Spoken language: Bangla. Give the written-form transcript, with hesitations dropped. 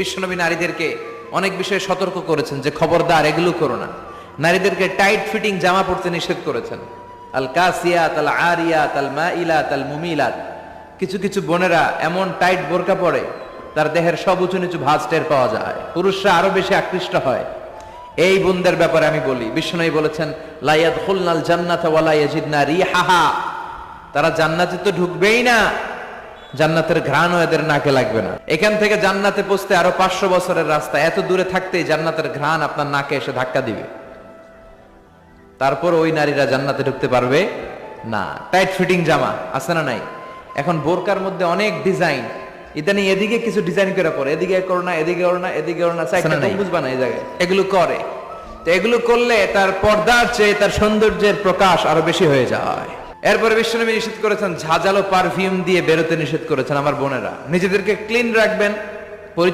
বিশ্বনবী নারীদেরকে অনেক বিষয়ে সতর্ক করেছেন যে খবরদার এগুলো করো না। নারীদেরকে টাইট ফিটিং জামা পরতে নিষেধ করেছেন। আল কাসিয়াত আল আরিয়াত আল মাইলাত আল মুমিলাত। কিছু কিছু বোনেরা এমন টাইট বোরকা পরে তার দেহের সব উঁচু নিচু ভাঁজ টের পাওয়া যায়, পুরুষরা আরো বেশি আকৃষ্ট হয়। এই বোনদের ব্যাপারে আমি বলি, বিশ্বনবী বলেছেন লা ইয়াদখুলনাল জান্নাতা ওয়া লা ইয়াজিদনা রিহাহা। তারা জান্নাতে তো ঢুকবেই না, জান্নাতের ঘ্রাণও এদের নাকে লাগবে না। এখান থেকে জান্নাতে পৌঁছতে আরো 500 বছরের রাস্তা, এত দূরে থাকতেই জান্নাতের ঘ্রাণ আপনার নাকে এসে ধাক্কা দিবে, তারপর ওই নারীরা জান্নাতে ঢুকতে পারবে না। টাইট ফিটিং জামা আছে না নাই? এখন বোরকার মধ্যে অনেক ডিজাইন, ইদানিং এদিকে কিছু ডিজাইন করে পরে, এদিকে করো না, এদিকে করো না, এদিকে করো না, সাইডটা বুঝবা না এই জায়গায় এগুলো করে। তো এগুলো করলে তার পর্দার চেয়ে তার সৌন্দর্যের প্রকাশ আরো বেশি হয়ে যায়। এরপরে বিশ্বনবী নিষেধ করেছেন ঝাঁঝালো পারফিউম দিয়ে বেরোতে নিষেধ করেছেন। আমার বোনেরা নিজেদেরকে ক্লিন রাখবেন, পরিচ্ছন্ন